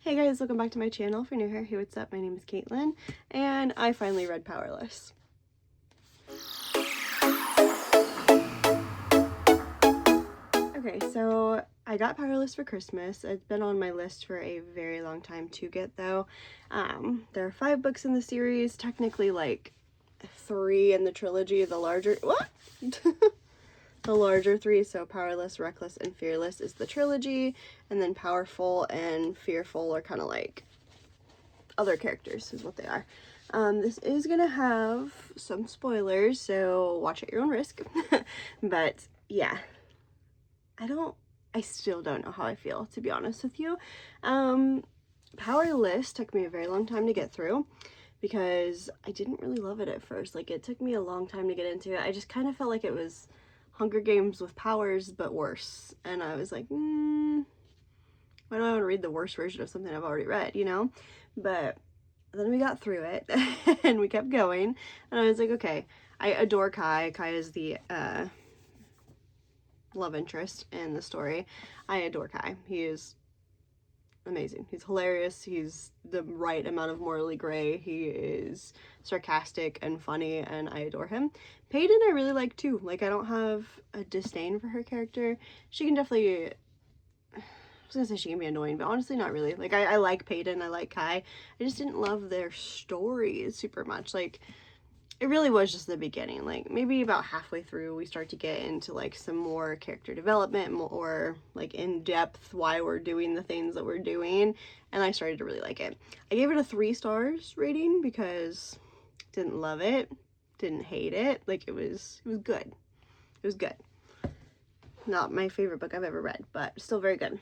Hey guys, welcome back to my channel. If you're new here, hey, what's up? My name is Caitlin, and I finally read Powerless. Okay, so I got Powerless for Christmas. It's been on my list for a very long time to get, though. There are 5 books in the series, technically like 3 in the trilogy, the larger, what? The larger 3, so Powerless, Reckless, and Fearless is the trilogy, and then Powerful and Fearful are kind of like other characters is what they are. This is gonna have some spoilers, so watch at your own risk. But yeah, I still don't know how I feel, to be honest with you. Powerless took me a very long time to get through because I didn't really love it at first. Like, it took me a long time to get into it. I just kind of felt like it was Hunger Games with powers, but worse. And I was like, why do I want to read the worst version of something I've already read, you know? But then we got through it and we kept going, and I was like, okay, I adore Kai. Kai is the love interest in the story. I adore Kai. He is amazing. He's hilarious. He's the right amount of morally gray. He is sarcastic and funny, and I adore him. Peyton I really like too. Like, I don't have a disdain for her character. She can definitely, I was gonna say she can be annoying, but honestly not really. Like, I like Peyton, I like Kai. I just didn't love their stories super much. Like, it really was just the beginning. Like, maybe about halfway through we start to get into like some more character development, or like in depth why we're doing the things that we're doing, and I started to really like it. I gave it a 3 stars rating because didn't love it, didn't hate it. Like, it was good. It was good. Not my favorite book I've ever read, but still very good.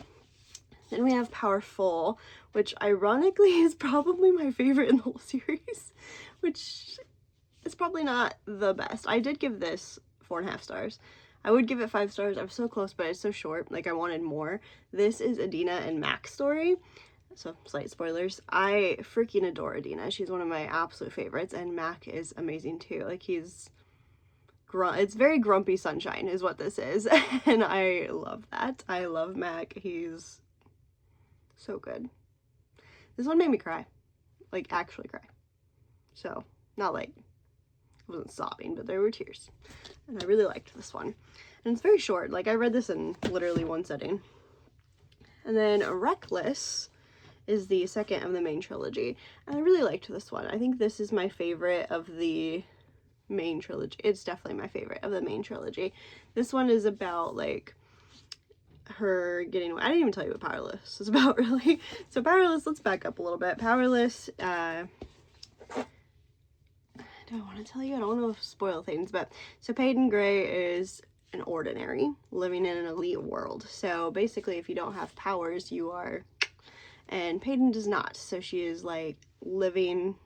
Then we have Powerful, which ironically is probably my favorite in the whole series, which is probably not the best. I did give this 4.5 stars. I would give it 5 stars. I was so close, but it's so short. Like, I wanted more. This is Adina and Mac's story, so slight spoilers. I freaking adore Adina. She's one of my absolute favorites, and Mac is amazing too. Like, it's very grumpy sunshine is what this is, and I love that. I love Mac. He's so good. This one made me cry, like actually cry. So not like I wasn't sobbing, but there were tears, and I really liked this one. And it's very short. Like, I read this in literally one sitting. And then Reckless is the second of the main trilogy, and I really liked this one. I think this is my favorite of the main trilogy. It's definitely my favorite of the main trilogy. This one is about like her getting away. I didn't even tell you what Powerless is about, really. So Powerless, let's back up a little bit. Powerless, do I want to tell you? I don't want to spoil things, but so Peyton Gray is an ordinary living in an elite world. So basically, if you don't have powers, you are, and Peyton does not. So she is like living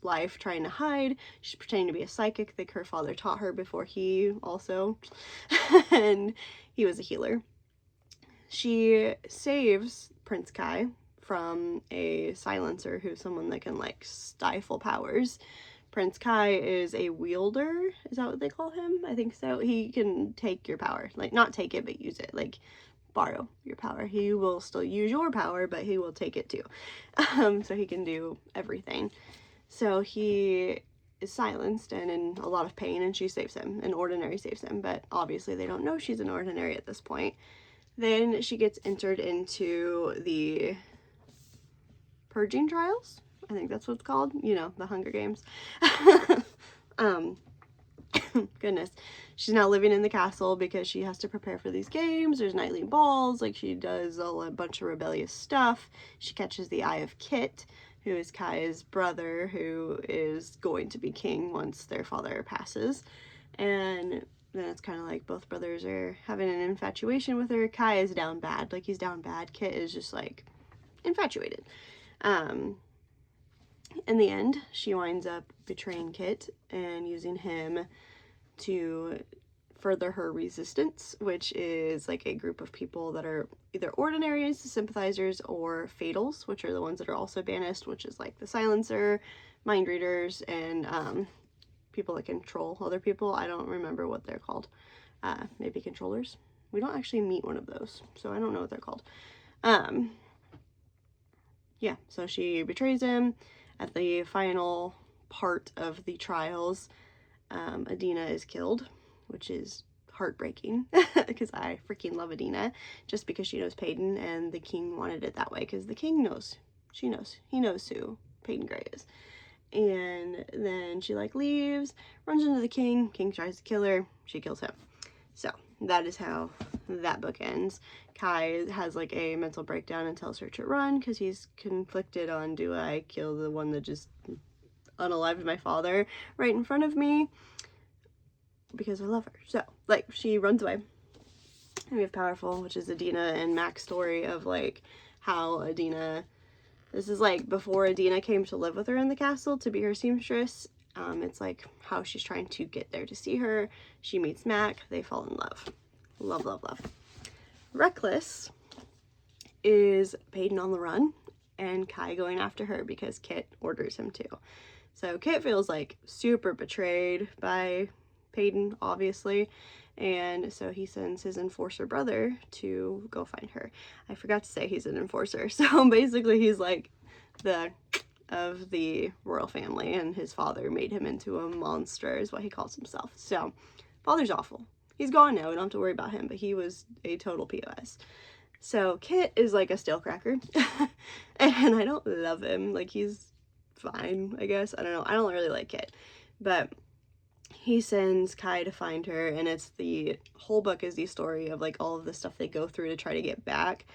life trying to hide. She's pretending to be a psychic like her father taught her before he also, and he was a healer. She saves Prince Kai from a silencer, who's someone that can like stifle powers. Prince Kai is a wielder, is that what they call him? I think so. He can take your power, like not take it, but use it, like borrow your power. He will still use your power, but he will take it too. So he can do everything. So he is silenced and in a lot of pain, and she saves him. An ordinary saves him, but obviously they don't know she's an ordinary at this point. Then she gets entered into the purging trials. I think that's what it's called. You know, the Hunger Games. Goodness. She's now living in the castle because she has to prepare for these games. There's nightly balls. Like, she does a bunch of rebellious stuff. She catches the eye of Kit, who is Kai's brother, who is going to be king once their father passes. And then it's kind of like both brothers are having an infatuation with her. Kai is down bad. Like, he's down bad. Kit is just like infatuated. In the end, she winds up betraying Kit and using him to further her resistance, which is like a group of people that are either ordinaries, sympathizers, or fatals, which are the ones that are also banished, which is like the silencer, mind readers, and people that control other people. I don't remember what they're called. Maybe controllers. We don't actually meet one of those, so I don't know what they're called. yeah, so she betrays him. At the final part of the trials, Adina is killed, which is heartbreaking because I freaking love Adina just because she knows Peyton, and the king wanted it that way because the king knows, he knows who Peyton Gray is. And then she like leaves, runs into the king tries to kill her, she kills him. So that is how that book ends. Kai has like a mental breakdown and tells her to run because he's conflicted on, do I kill the one that just unalived my father right in front of me, because I love her. So like she runs away, and we have Powerful, which is Adina and Mac's story of like how Adina, this is like before Adina came to live with her in the castle to be her seamstress. It's like how she's trying to get there to see her. She meets Mac, they fall in love. Love, love, love. Reckless is Peyton on the run and Kai going after her because Kit orders him to. So Kit feels like super betrayed by Peyton, obviously, and so he sends his enforcer brother to go find her. I forgot to say he's an enforcer, so basically he's like the of the royal family, and his father made him into a monster is what he calls himself. So father's awful. He's gone now, we don't have to worry about him, but he was a total POS. So Kit is like a stale cracker and I don't love him. Like he's fine, I guess. I don't know. I don't really like Kit, but he sends Kai to find her, and it's the whole book is the story of like all of the stuff they go through to try to get back,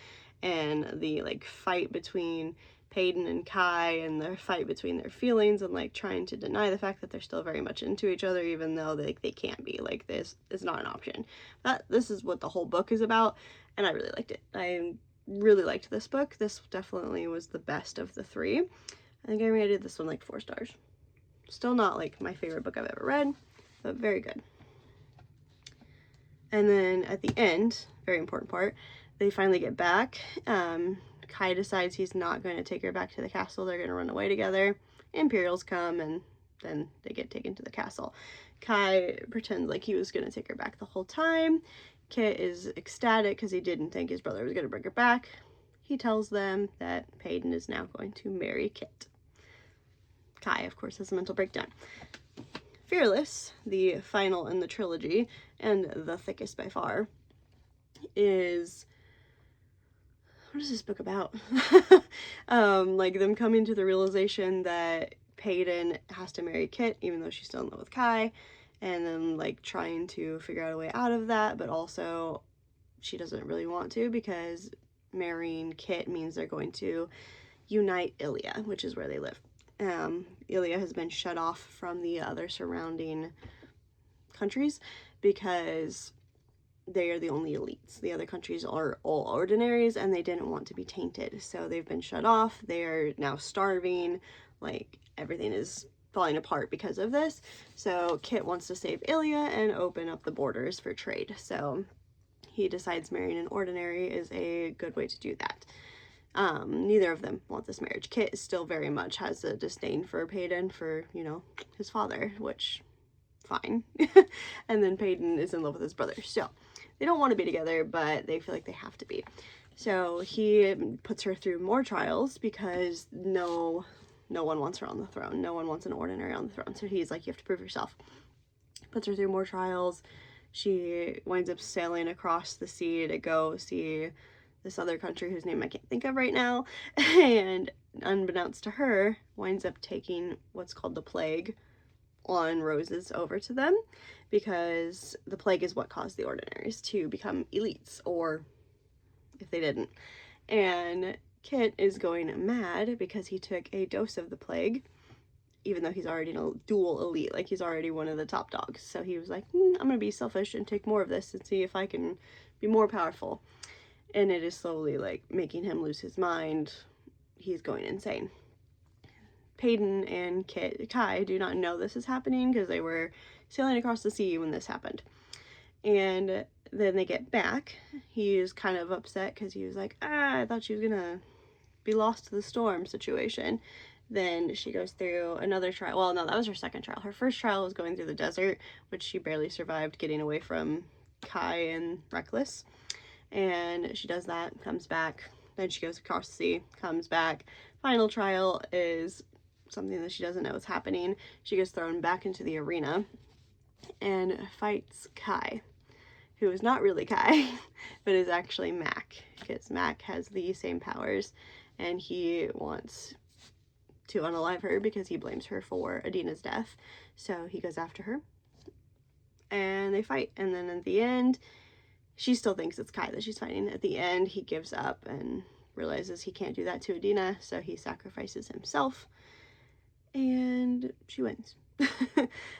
and the like fight between Peyton and Kai, and the fight between their feelings, and like trying to deny the fact that they're still very much into each other, even though they can't be. Like this is not an option. But this is what the whole book is about, and I really liked it. I really liked this book. This definitely was the best of the three. I think I rated this one like 4 stars. Still not like my favorite book I've ever read, but very good. And then at the end, very important part, they finally get back. Kai decides he's not going to take her back to the castle. They're going to run away together. Imperials come, and then they get taken to the castle. Kai pretends like he was going to take her back the whole time. Kit is ecstatic because he didn't think his brother was going to bring her back. He tells them that Peyton is now going to marry Kit. Kai, of course, has a mental breakdown. Fearless, the final in the trilogy, and the thickest by far, is... what is this book about? Like them coming to the realization that Peyton has to marry Kit, even though she's still in love with Kai, and then like trying to figure out a way out of that, but also she doesn't really want to because marrying Kit means they're going to unite Ilia, which is where they live. Ilia has been shut off from the other surrounding countries because they are the only elites. The other countries are all ordinaries, and they didn't want to be tainted. So they've been shut off. They are now starving. Like, everything is falling apart because of this. So Kit wants to save Ilia and open up the borders for trade. So he decides marrying an ordinary is a good way to do that. Neither of them want this marriage. Kit still very much has a disdain for Peyton for, you know, his father, which, fine. And then Peyton is in love with his brother. So they don't want to be together, but they feel like they have to be. So he puts her through more trials because no one wants her on the throne. No one wants an ordinary on the throne. So he's like, you have to prove yourself. Puts her through more trials. She winds up sailing across the sea to go see this other country whose name I can't think of right now, and unbeknownst to her, winds up taking what's called the plague on roses over to them, because the plague is what caused the ordinaries to become elites, or if they didn't. And Kit is going mad because he took a dose of the plague, even though he's already a dual elite, like he's already one of the top dogs. So he was like, I'm gonna be selfish and take more of this and see if I can be more powerful. And it is slowly like making him lose his mind. He's going insane. Peyton and Kai do not know this is happening because they were sailing across the sea when this happened. And then they get back. He is kind of upset because he was like, I thought she was gonna be lost to the storm situation. Then she goes through another trial. Well, no, that was her second trial. Her first trial was going through the desert, which she barely survived, getting away from Kai and Reckless. And she does that, comes back, Then she goes across the sea, comes back. Final trial is something that she doesn't know is happening. She gets thrown back into the arena and fights Kai, who is not really Kai, but is actually Mac, because Mac has the same powers, and he wants to unalive her because he blames her for Adina's death. So he goes after her, and they fight, and then at the end, she still thinks it's Kai that she's fighting. At the end, he gives up and realizes he can't do that to Adina, so he sacrifices himself, and she wins.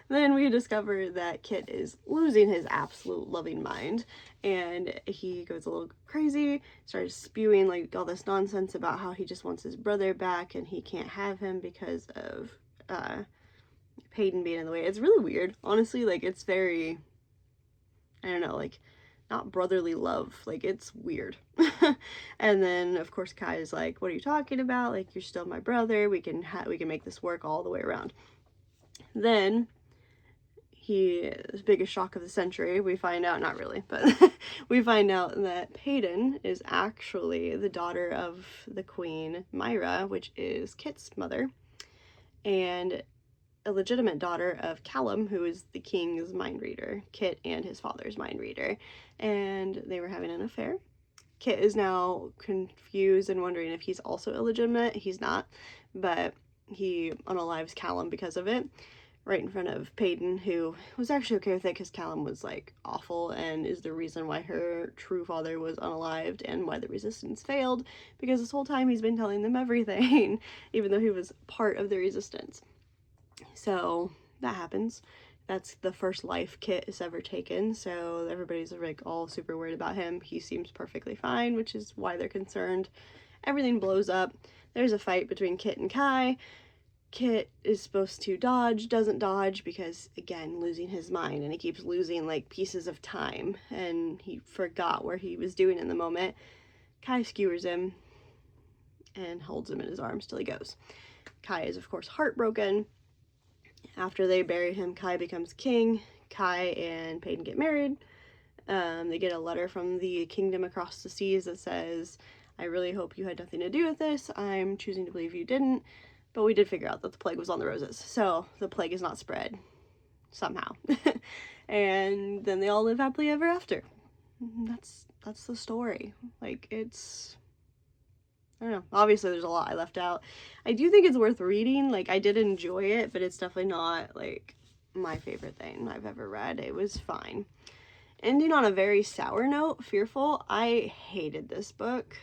Then we discover that Kit is losing his absolute loving mind, and he goes a little crazy, starts spewing like all this nonsense about how he just wants his brother back and he can't have him because of Peyton being in the way. It's really weird, honestly. Like, it's very, I don't know, like, not brotherly love. Like, it's weird. And then of course Kai is like, what are you talking about? Like, you're still my brother. We can make this work all the way around. Then his biggest shock of the century, we find out, not really, but we find out that Peyton is actually the daughter of the queen Myra, which is Kit's mother, and a legitimate daughter of Callum, who is the king's mind reader, Kit and his father's mind reader, and they were having an affair. Kit is now confused and wondering if he's also illegitimate. He's not, but he unalives Callum because of it, right in front of Peyton, who was actually okay with it because Callum was like awful and is the reason why her true father was unalived and why the resistance failed, because this whole time he's been telling them everything, even though he was part of the resistance. So that happens. That's the first life Kit has ever taken, so everybody's like all super worried about him. He seems perfectly fine, which is why they're concerned. Everything blows up. There's a fight between Kit and Kai. Kit is supposed to dodge, doesn't dodge because, again, losing his mind, and he keeps losing like pieces of time, and he forgot where he was doing in the moment. Kai skewers him and holds him in his arms till he goes. Kai is of course heartbroken. After they bury him, Kai becomes king. Kai and Peyton get married. They get a letter from the kingdom across the seas that says, I really hope you had nothing to do with this. I'm choosing to believe you didn't. But we did figure out that the plague was on the roses. So the plague is not spread. Somehow. And then they all live happily ever after. That's the story. Like, it's, I don't know. Obviously, there's a lot I left out. I do think it's worth reading. Like, I did enjoy it, but it's definitely not, like, my favorite thing I've ever read. It was fine. Ending on a very sour note, Fearful. I hated this book.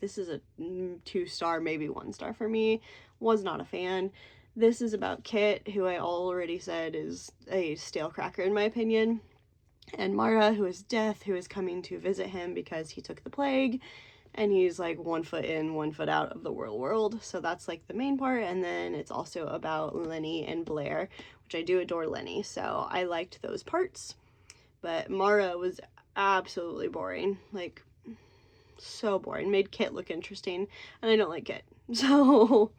This is a 2-star, maybe 1-star for me. Was not a fan. This is about Kit, who I already said is a stale cracker in my opinion, and Mara, who is Death, who is coming to visit him because he took the plague, and he's like 1 foot in, 1 foot out of the world. So that's like the main part. And then it's also about Lenny and Blair, which I do adore Lenny, so I liked those parts. But Mara was absolutely boring, like so boring. Made Kit look interesting, and I don't like Kit. So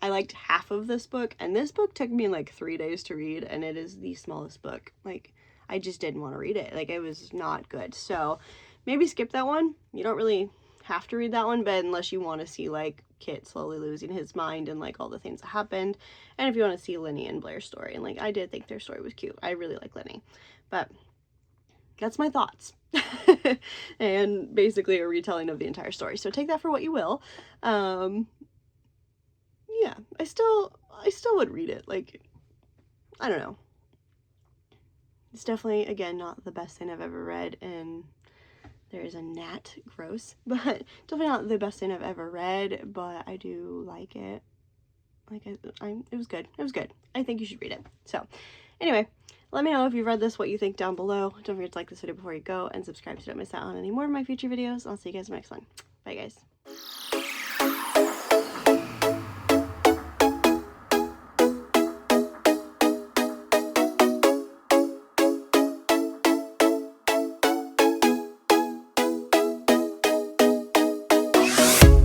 I liked half of this book, and this book took me like 3 days to read, and it is the smallest book. Like, I just didn't want to read it. Like, it was not good. So maybe skip that one. You don't really have to read that one, but unless you want to see like Kit slowly losing his mind and like all the things that happened, and if you want to see Lenny and Blair's story, and like I did think their story was cute. I really like Lenny, but that's my thoughts. And basically a retelling of the entire story, so take that for what you will. Yeah, I still would read it. Like, I don't know, it's definitely, again, not the best thing I've ever read, and there is a gnat, gross, but definitely not the best thing I've ever read, but I do like it. Like, it was good. It was good. I think you should read it. So, anyway, let me know if you've read this, what you think down below. Don't forget to like this video before you go, and subscribe so you don't miss out on any more of my future videos. I'll see you guys in the next one. Bye, guys.